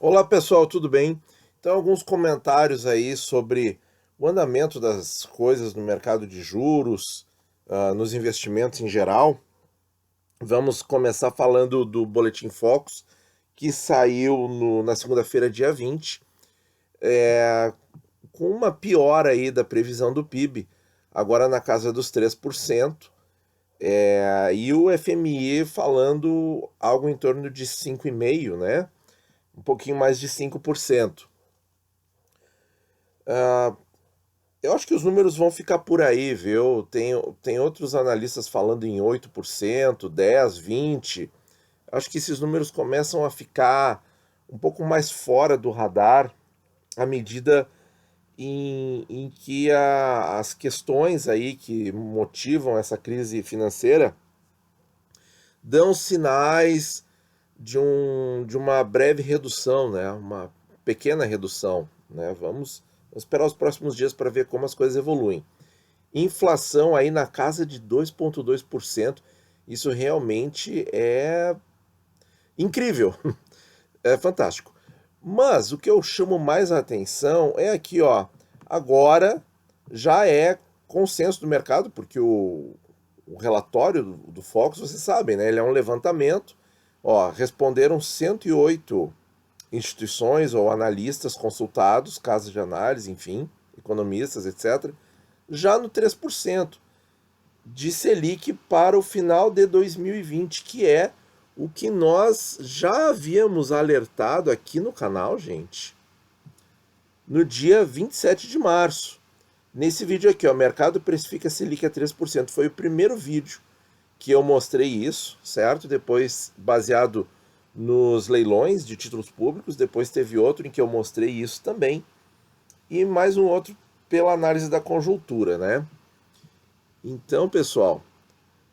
Olá pessoal, tudo bem? Então, alguns comentários aí sobre o andamento das coisas no mercado de juros, nos investimentos em geral. Vamos começar falando do Boletim Focus, que saiu na segunda-feira, dia 20, com uma piora aí da previsão do PIB, agora na casa dos 3%, e o FMI falando algo em torno de 5,5%, né? Um pouquinho mais de 5%. Eu acho que os números vão ficar por aí, viu? Tem outros analistas falando em 8%, 10, 20. Acho que esses números começam a ficar um pouco mais fora do radar à medida em que as questões aí que motivam essa crise financeira dão sinais de uma breve redução, né? Uma pequena redução, né? Vamos esperar os próximos dias para ver como as coisas evoluem. Inflação aí na casa de 2,2%. Isso realmente é incrível, é fantástico. Mas o que eu chamo mais a atenção é aqui, ó. Agora já é consenso do mercado, porque o relatório do Focus, vocês sabem, né? Ele é um levantamento. Ó, responderam 108 instituições ou analistas consultados, casas de análise, enfim, economistas, etc., já no 3% de Selic para o final de 2020, que é o que nós já havíamos alertado aqui no canal, gente, no dia 27 de março. Nesse vídeo aqui, ó, mercado precifica Selic a 3%. Foi o primeiro vídeo que eu mostrei isso, certo? Depois, baseado nos leilões de títulos públicos, depois teve outro em que eu mostrei isso também, e mais um outro pela análise da conjuntura, né? Então, pessoal,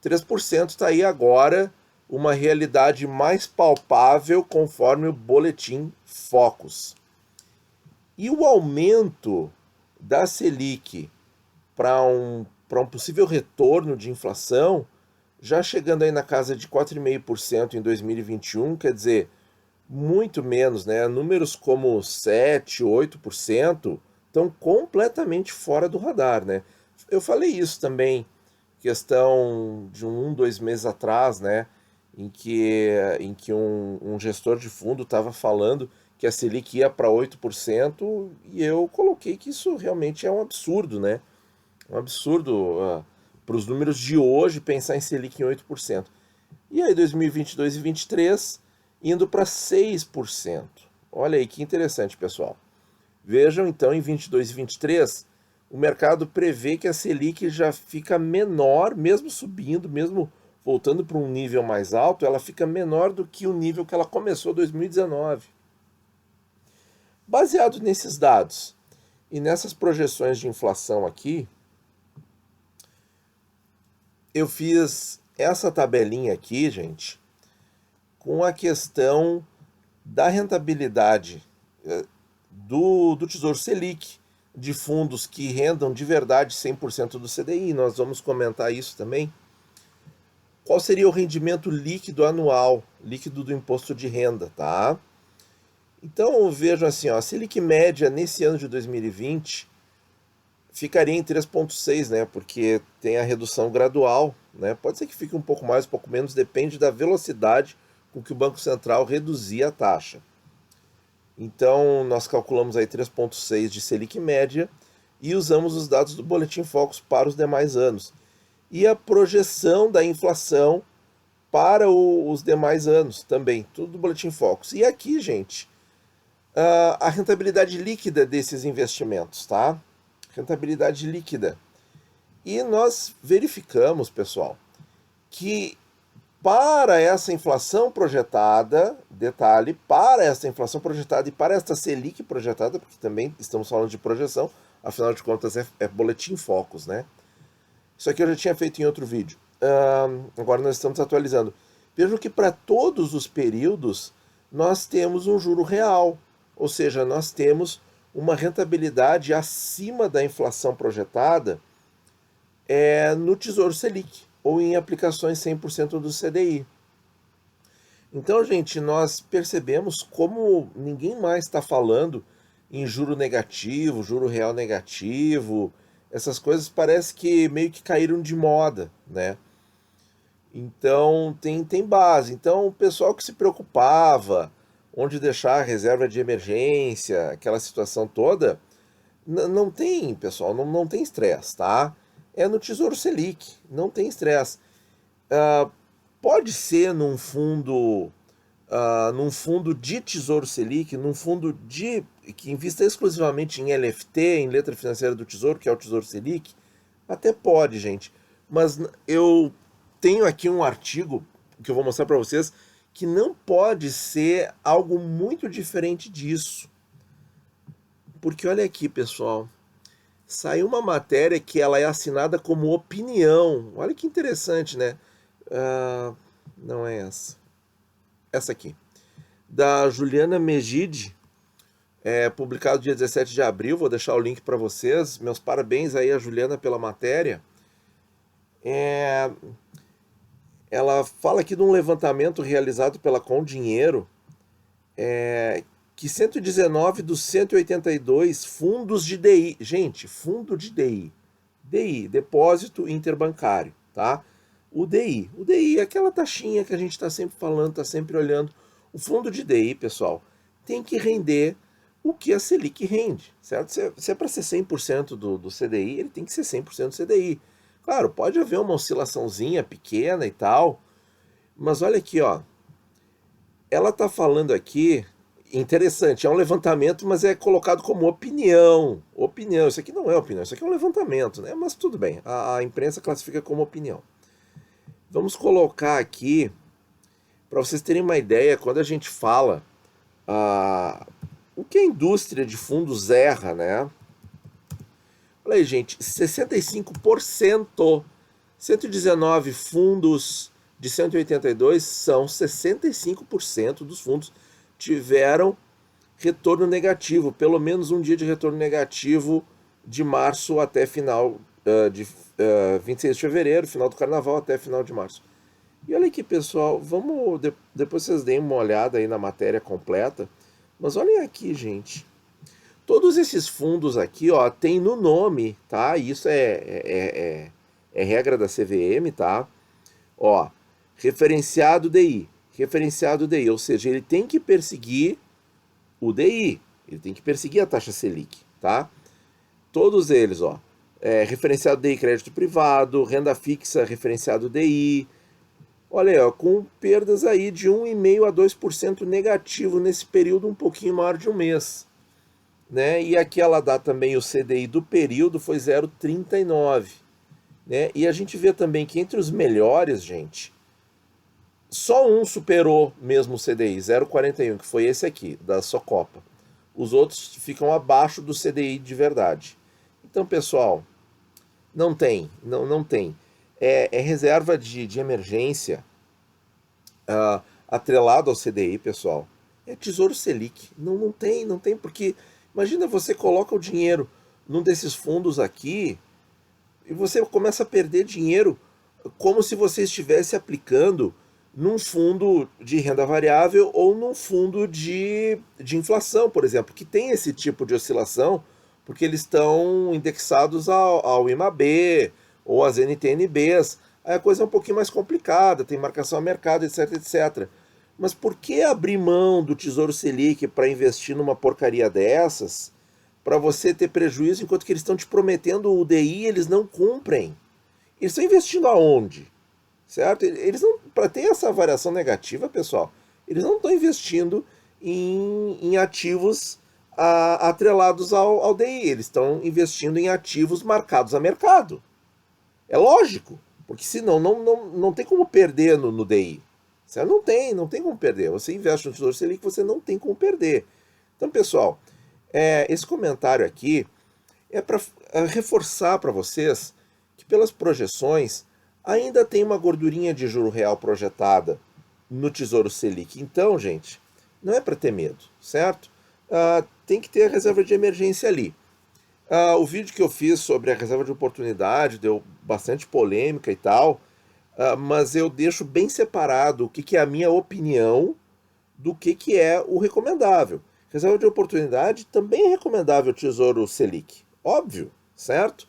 3% está aí agora uma realidade mais palpável conforme o boletim Focus. E o aumento da Selic para um possível retorno de inflação, já chegando aí na casa de 4,5% em 2021, quer dizer, muito menos, né? Números como 7, 8% estão completamente fora do radar, né? Eu falei isso também, questão de 2 meses atrás, né? Em que um gestor de fundo estava falando que a Selic ia para 8% e eu coloquei que isso realmente é um absurdo, né? Um absurdo para os números de hoje pensar em Selic em 8%. E aí 2022 e 2023 indo para 6%. Olha aí que interessante, pessoal. Vejam então em 22 e 23, o mercado prevê que a Selic já fica menor, mesmo subindo, mesmo voltando para um nível mais alto, ela fica menor do que o nível que ela começou em 2019. Baseado nesses dados e nessas projeções de inflação aqui, eu fiz essa tabelinha aqui, gente, com a questão da rentabilidade do Tesouro Selic, de fundos que rendam de verdade 100% do CDI. Nós vamos comentar isso também. Qual seria o rendimento líquido anual, líquido do imposto de renda, tá? Então vejam assim, ó, a Selic média nesse ano de 2020 ficaria em 3,6, né? Porque tem a redução gradual, né? Pode ser que fique um pouco mais, um pouco menos, depende da velocidade com que o Banco Central reduzir a taxa. Então, nós calculamos aí 3,6 de Selic média e usamos os dados do Boletim Focus para os demais anos. E a projeção da inflação para os demais anos também, tudo do Boletim Focus. E aqui, gente, a rentabilidade líquida desses investimentos, tá? Rentabilidade líquida. E nós verificamos, pessoal, que para essa inflação projetada, detalhe, para essa inflação projetada e para esta Selic projetada, porque também estamos falando de projeção, afinal de contas é Boletim Focus, né? Isso aqui eu já tinha feito em outro vídeo. Agora nós estamos atualizando. Vejam que para todos os períodos nós temos um juro real, ou seja, nós temos uma rentabilidade acima da inflação projetada no Tesouro Selic ou em aplicações 100% do CDI. Então, gente, nós percebemos como ninguém mais está falando em juro negativo, juro real negativo. Essas coisas parece que meio que caíram de moda, né? Então tem base. Então o pessoal que se preocupava onde deixar a reserva de emergência, aquela situação toda, não tem, pessoal, não tem estresse, tá? É no Tesouro Selic, não tem estresse. Ah, pode ser num fundo de Tesouro Selic, num fundo que invista exclusivamente em LFT, em letra financeira do Tesouro, que é o Tesouro Selic, até pode, gente. Mas eu tenho aqui um artigo que eu vou mostrar para vocês que não pode ser algo muito diferente disso. Porque olha aqui, pessoal, saiu uma matéria que ela é assinada como opinião. Olha que interessante, né? Ah, não é essa. Essa aqui. Da Juliana Megide, publicado dia 17 de abril. Vou deixar o link para vocês. Meus parabéns aí a Juliana pela matéria. É, ela fala aqui de um levantamento realizado pela Com Dinheiro, que 119 dos 182 fundos de DI, gente, fundo de DI, Depósito Interbancário, tá? O DI é aquela taxinha que a gente está sempre falando, está sempre olhando. O fundo de DI, pessoal, tem que render o que a Selic rende, certo? Se é para ser 100% do CDI, ele tem que ser 100% do CDI. Claro, pode haver uma oscilaçãozinha pequena e tal, mas olha aqui, ó. Ela está falando aqui, interessante, é um levantamento, mas é colocado como opinião. Opinião, isso aqui não é opinião, isso aqui é um levantamento, né? Mas tudo bem, a imprensa classifica como opinião. Vamos colocar aqui, para vocês terem uma ideia, quando a gente fala o que a indústria de fundos erra, né? Olha aí, gente, 65%, 119 fundos de 182 são 65% dos fundos tiveram retorno negativo, pelo menos um dia de retorno negativo de março até final de 26 de fevereiro, final do carnaval até final de março. E olha aqui, pessoal, vamos depois vocês deem uma olhada aí na matéria completa, mas olhem aqui, gente. Todos esses fundos aqui, ó, tem no nome, tá? Isso é regra da CVM, tá? Ó, referenciado DI, ou seja, ele tem que perseguir o DI, ele tem que perseguir a taxa Selic, tá? Todos eles, ó, referenciado DI crédito privado, renda fixa referenciado DI, olha aí, ó, com perdas aí de 1,5% a 2% negativo nesse período um pouquinho maior de um mês, né? E aqui ela dá também o CDI do período foi 0,39, né? E a gente vê também que entre os melhores, gente, só um superou mesmo o CDI, 0,41, que foi esse aqui, da Socopa. Os outros ficam abaixo do CDI de verdade. Então, pessoal, não tem. É reserva de emergência atrelado ao CDI, pessoal. É Tesouro Selic. Não tem, porque imagina você coloca o dinheiro num desses fundos aqui e você começa a perder dinheiro como se você estivesse aplicando num fundo de renda variável ou num fundo de inflação, por exemplo, que tem esse tipo de oscilação, porque eles estão indexados ao IMAB ou às NTNBs. Aí a coisa é um pouquinho mais complicada, tem marcação a mercado, etc, etc. Mas por que abrir mão do Tesouro Selic para investir numa porcaria dessas, para você ter prejuízo enquanto que eles estão te prometendo o DI e eles não cumprem? Eles estão investindo aonde? Certo? Eles não, para ter essa variação negativa, pessoal, eles não estão investindo em ativos atrelados ao DI, eles estão investindo em ativos marcados a mercado. É lógico, porque senão não tem como perder no DI. Certo? Não tem como perder. Você investe no Tesouro Selic, você não tem como perder. Então, pessoal, esse comentário aqui é para reforçar para vocês que pelas projeções ainda tem uma gordurinha de juro real projetada no Tesouro Selic. Então, gente, não é para ter medo, certo? Tem que ter a reserva de emergência ali. O vídeo que eu fiz sobre a reserva de oportunidade deu bastante polêmica e tal. mas eu deixo bem separado o que, que é a minha opinião do que é o recomendável. Reserva de oportunidade também é recomendável Tesouro Selic, óbvio, certo?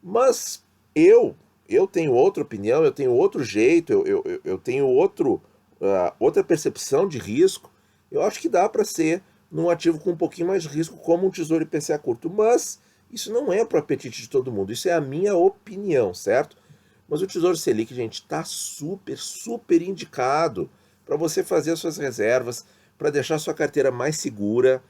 Mas eu, eu tenho outra opinião, eu tenho outro jeito, eu tenho outra percepção de risco. Eu acho que dá para ser num ativo com um pouquinho mais de risco, como um Tesouro IPCA curto, mas isso não é para o apetite de todo mundo, isso é a minha opinião, certo? Mas o Tesouro Selic, gente, está super, super indicado para você fazer as suas reservas, para deixar a sua carteira mais segura,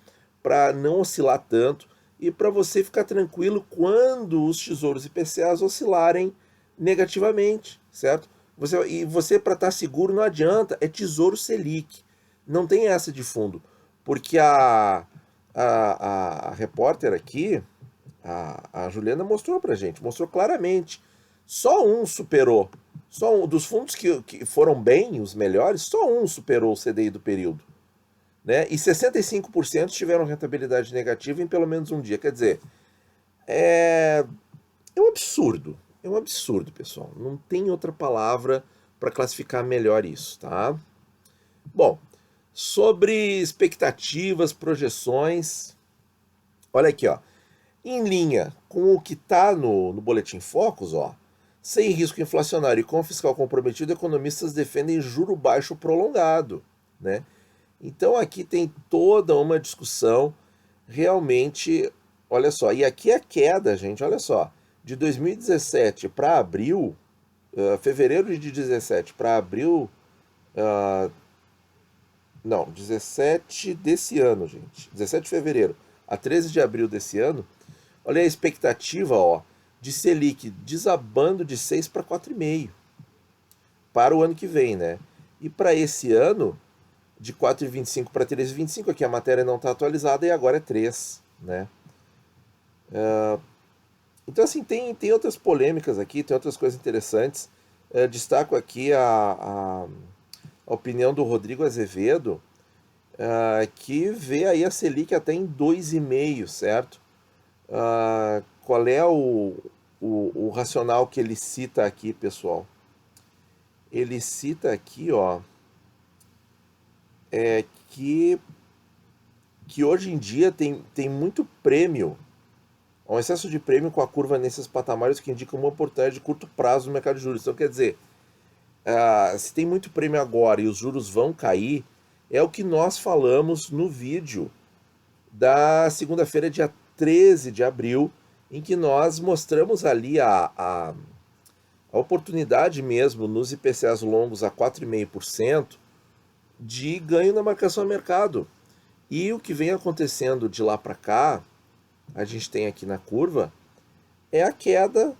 para não oscilar tanto e para você ficar tranquilo quando os tesouros IPCAs oscilarem negativamente, certo? Você para estar seguro não adianta, é Tesouro Selic. Não tem essa de fundo, porque a repórter aqui, a Juliana mostrou pra gente, mostrou claramente. Só um superou. Só um dos fundos que foram bem, os melhores, só um superou o CDI do período. Né? E 65% tiveram rentabilidade negativa em pelo menos um dia. Quer dizer, é, é um absurdo. É um absurdo, pessoal. Não tem outra palavra para classificar melhor isso, tá? Bom, sobre expectativas, projeções, olha aqui, ó. Em linha com o que está no Boletim Focus, ó, sem risco inflacionário e com o fiscal comprometido, economistas defendem juro baixo prolongado, né? Então aqui tem toda uma discussão realmente, olha só, e aqui a queda, gente, olha só, de 2017 para abril, fevereiro de 17 para abril, não, 17 desse ano, gente, 17 de fevereiro a 13 de abril desse ano, olha a expectativa, ó, de Selic desabando de 6 para 4,5 para o ano que vem, né? E para esse ano, de 4,25 para 3,25, aqui a matéria não está atualizada e agora é 3, né? Então, assim, tem outras polêmicas aqui, tem outras coisas interessantes. Destaco aqui a opinião do Rodrigo Azevedo, que vê aí a Selic até em 2,5, certo? Qual é o racional que ele cita aqui, pessoal? Ele cita aqui, ó, é que hoje em dia tem muito prêmio, há um excesso de prêmio com a curva nesses patamares que indica uma oportunidade de curto prazo no mercado de juros. Então, quer dizer, se tem muito prêmio agora e os juros vão cair, é o que nós falamos no vídeo da segunda-feira, dia 13 de abril, em que nós mostramos ali a oportunidade mesmo nos IPCAs longos a 4,5% de ganho na marcação a mercado. E o que vem acontecendo de lá para cá, a gente tem aqui na curva, é a queda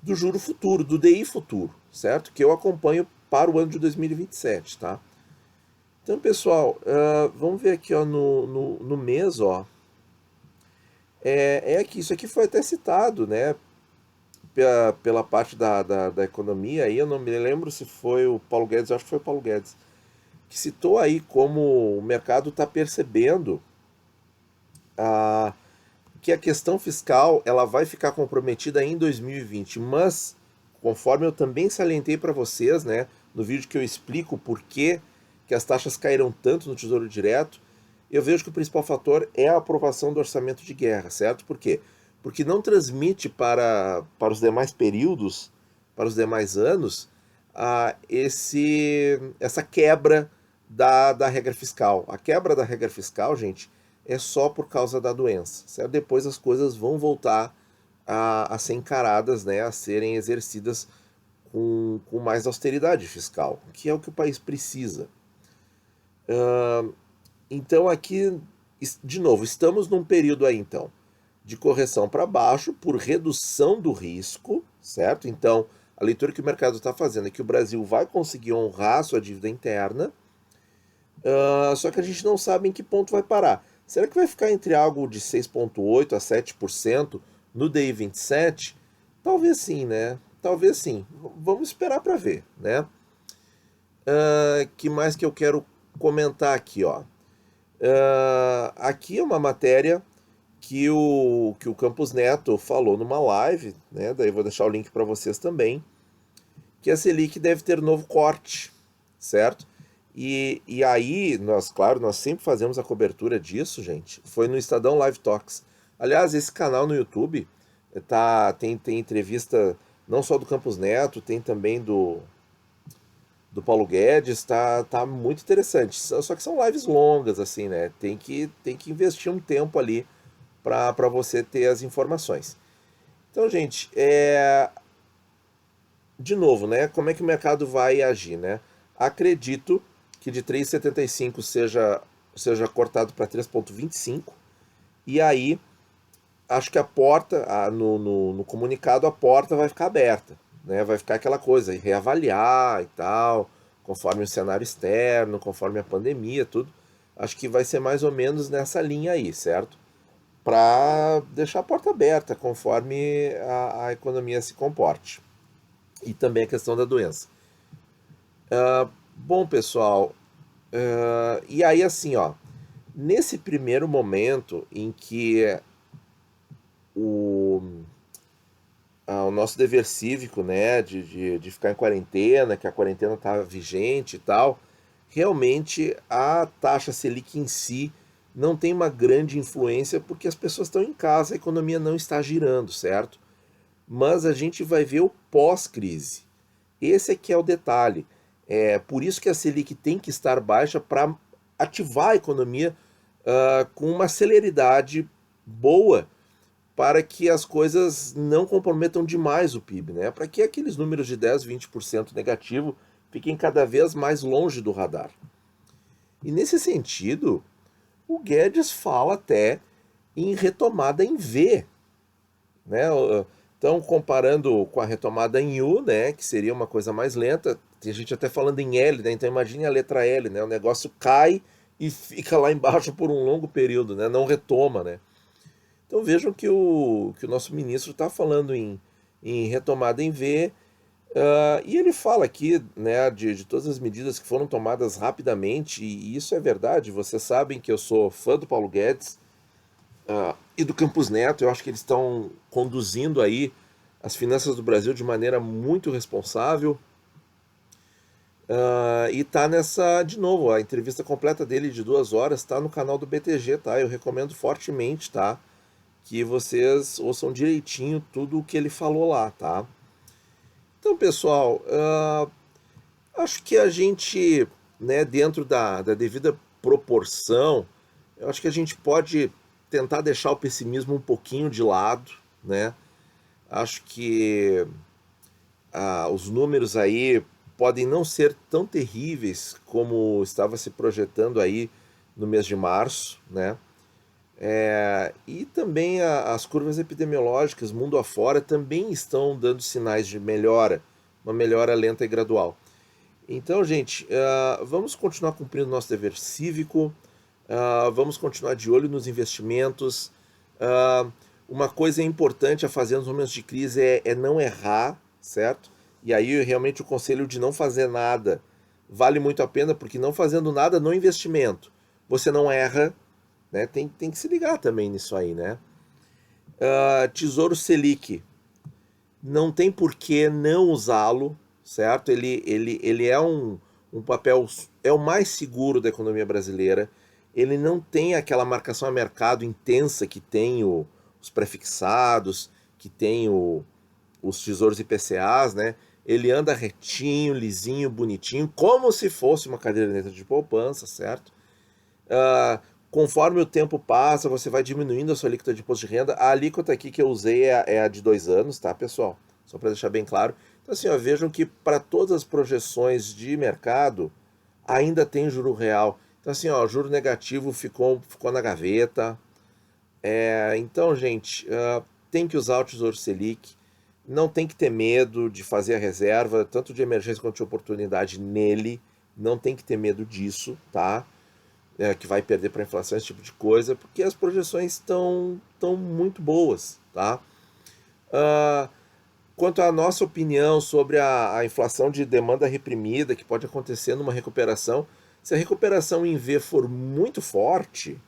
do juro futuro, do DI futuro, certo? Que eu acompanho para o ano de 2027, tá? Então, pessoal, vamos ver aqui ó, no mês, ó. Que isso aqui foi até citado, né? Pela parte da economia, aí eu não me lembro se foi o Paulo Guedes, eu acho que foi o Paulo Guedes, que citou aí como o mercado está percebendo a, que a questão fiscal ela vai ficar comprometida em 2020, mas conforme eu também salientei para vocês, né, no vídeo que eu explico por que as taxas caíram tanto no Tesouro Direto, eu vejo que o principal fator é a aprovação do orçamento de guerra, certo? Por quê? Porque não transmite para os demais períodos, para os demais anos, essa quebra da regra fiscal. A quebra da regra fiscal, gente, é só por causa da doença, certo? Depois as coisas vão voltar a ser encaradas, né, a serem exercidas com mais austeridade fiscal, que é o que o país precisa. Então aqui, de novo, estamos num período aí então de correção para baixo por redução do risco, certo? Então a leitura que o mercado está fazendo é que o Brasil vai conseguir honrar a sua dívida interna, só que a gente não sabe em que ponto vai parar. Será que vai ficar entre algo de 6,8% a 7% no DI 27? Talvez sim, né? Talvez sim. Vamos esperar para ver, né? Que mais que eu quero comentar aqui, ó? Aqui é uma matéria que o Campos Neto falou numa live, né? Daí eu vou deixar o link para vocês também, que a Selic deve ter novo corte, certo? E aí, nós, claro, nós sempre fazemos a cobertura disso, gente. Foi no Estadão Live Talks. Aliás, esse canal no YouTube tem entrevista não só do Campos Neto, tem também do Paulo Guedes, tá muito interessante. Só que são lives longas, assim, né? Tem que investir um tempo ali para você ter as informações. Então, gente, de novo, né? Como é que o mercado vai agir, né? Acredito que de 3,75 seja cortado para 3,25 e aí acho que a porta, no comunicado, a porta vai ficar aberta, né? Vai ficar aquela coisa, reavaliar e tal, conforme o cenário externo, conforme a pandemia, tudo. Acho que vai ser mais ou menos nessa linha aí, certo? Para deixar a porta aberta conforme a economia se comporte. E também a questão da doença. Bom, pessoal, e aí assim, ó, nesse primeiro momento em que o, o nosso dever cívico, né, de ficar em quarentena, que a quarentena está vigente e tal, realmente a taxa Selic em si não tem uma grande influência porque as pessoas estão em casa, a economia não está girando, certo? Mas a gente vai ver o pós-crise. Esse aqui é o detalhe. É por isso que a Selic tem que estar baixa para ativar a economia com uma celeridade boa para que as coisas não comprometam demais o PIB, né? Para que aqueles números de 10, 20% negativo fiquem cada vez mais longe do radar. E nesse sentido, o Guedes fala até em retomada em V, né? Então, comparando com a retomada em U, né, que seria uma coisa mais lenta, tem gente até falando em L, né? Então imagine a letra L, né? O negócio cai e fica lá embaixo por um longo período, né? Não retoma, né? Então vejam que o nosso ministro está falando em retomada em V, e ele fala aqui, né, de todas as medidas que foram tomadas rapidamente, e isso é verdade. Vocês sabem que eu sou fã do Paulo Guedes e do Campos Neto. Eu acho que eles estão conduzindo aí as finanças do Brasil de maneira muito responsável. E tá nessa, de novo, a entrevista completa dele de 2 horas está no canal do BTG, tá? Eu recomendo fortemente, tá? Que vocês ouçam direitinho tudo o que ele falou lá, tá? Então, pessoal, acho que a gente, né, dentro da devida proporção, eu acho que a gente pode tentar deixar o pessimismo um pouquinho de lado, né? Acho que os números aí podem não ser tão terríveis como estava se projetando aí no mês de março, né? E também as curvas epidemiológicas mundo afora também estão dando sinais de melhora, uma melhora lenta e gradual. Então, gente, vamos continuar cumprindo nosso dever cívico, vamos continuar de olho nos investimentos. Uma coisa importante a fazer nos momentos de crise é não errar, certo? E aí realmente o conselho de não fazer nada vale muito a pena, porque não fazendo nada no investimento, você não erra, né? Tem que se ligar também nisso aí, né? Tesouro Selic, não tem por que não usá-lo, certo? Ele é um papel, é o mais seguro da economia brasileira. Ele não tem aquela marcação a mercado intensa que tem os prefixados, que tem os tesouros IPCAs, né? Ele anda retinho, lisinho, bonitinho, como se fosse uma caderneta de poupança, certo? Conforme o tempo passa, você vai diminuindo a sua alíquota de imposto de renda. A alíquota aqui que eu usei é a de 2 anos, tá, pessoal? Só para deixar bem claro. Então, assim, ó, vejam que para todas as projeções de mercado, ainda tem juro real. Então, assim, ó, juro negativo ficou na gaveta. Então, gente, tem que usar o Tesouro Selic. Não tem que ter medo de fazer a reserva, tanto de emergência quanto de oportunidade nele. Não tem que ter medo disso, tá? Que vai perder para a inflação, esse tipo de coisa, porque as projeções estão muito boas, tá? Quanto à nossa opinião sobre a inflação de demanda reprimida que pode acontecer numa recuperação, se a recuperação em V for muito forte,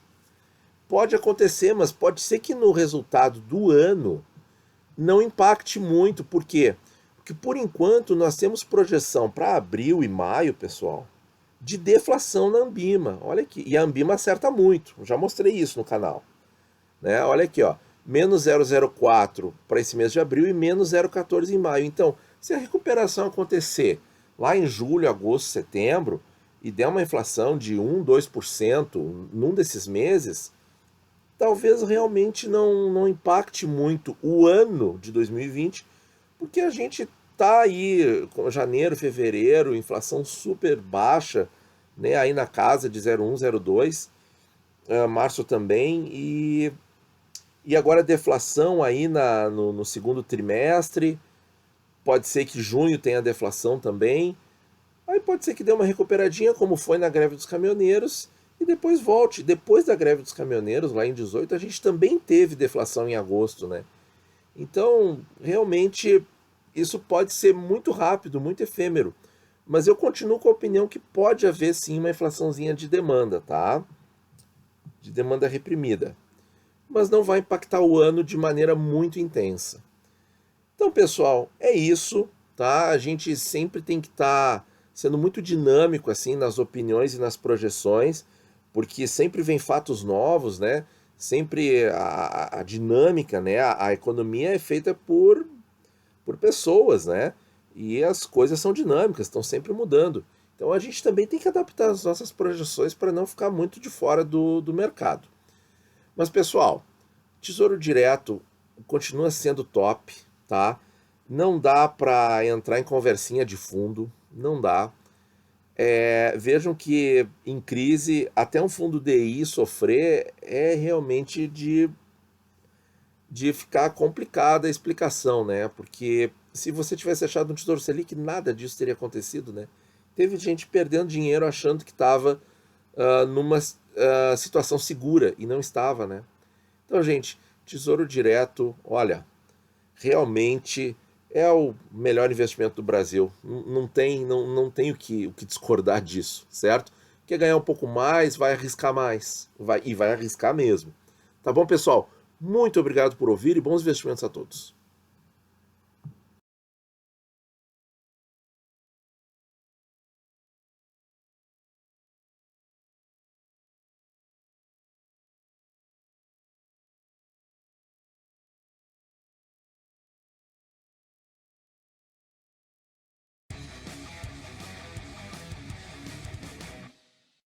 pode acontecer, mas pode ser que no resultado do ano não impacte muito. Por quê? Porque por enquanto nós temos projeção para abril e maio, pessoal, de deflação na Ambima. Olha aqui, e a Ambima acerta muito, já mostrei isso no canal. Né? Olha aqui, ó, menos 0,04 para esse mês de abril e menos 0,14 em maio. Então, se a recuperação acontecer lá em julho, agosto, setembro, e der uma inflação de 1, 2% num desses meses, talvez realmente não impacte muito o ano de 2020, porque a gente tá aí com janeiro, fevereiro, inflação super baixa, né, aí na casa de 0,1, 0,2, março também, e agora a deflação aí no segundo trimestre, pode ser que junho tenha deflação também, aí pode ser que dê uma recuperadinha, como foi na greve dos caminhoneiros, e depois volte. Depois da greve dos caminhoneiros, lá em 18, a gente também teve deflação em agosto, né? Então, realmente, isso pode ser muito rápido, muito efêmero. Mas eu continuo com a opinião que pode haver sim uma inflaçãozinha de demanda, tá? De demanda reprimida. Mas não vai impactar o ano de maneira muito intensa. Então, pessoal, é isso, tá? A gente sempre tem que estar sendo muito dinâmico assim nas opiniões e nas projeções, porque sempre vem fatos novos, né? Sempre a dinâmica, né? A economia é feita por pessoas, né? E as coisas são dinâmicas, estão sempre mudando. Então a gente também tem que adaptar as nossas projeções para não ficar muito de fora do mercado. Mas, pessoal, Tesouro Direto continua sendo top, tá? Não dá para entrar em conversinha de fundo, não dá. Vejam que em crise, até um fundo DI sofrer é realmente de ficar complicada a explicação, né? Porque se você tivesse achado um Tesouro Selic, nada disso teria acontecido, né? Teve gente perdendo dinheiro achando que estava numa situação segura e não estava, né? Então, gente, Tesouro Direto, olha, realmente é o melhor investimento do Brasil. Não tem o que discordar disso, certo? Quer ganhar um pouco mais, vai arriscar mais. E vai arriscar mesmo. Tá bom, pessoal? Muito obrigado por ouvir e bons investimentos a todos.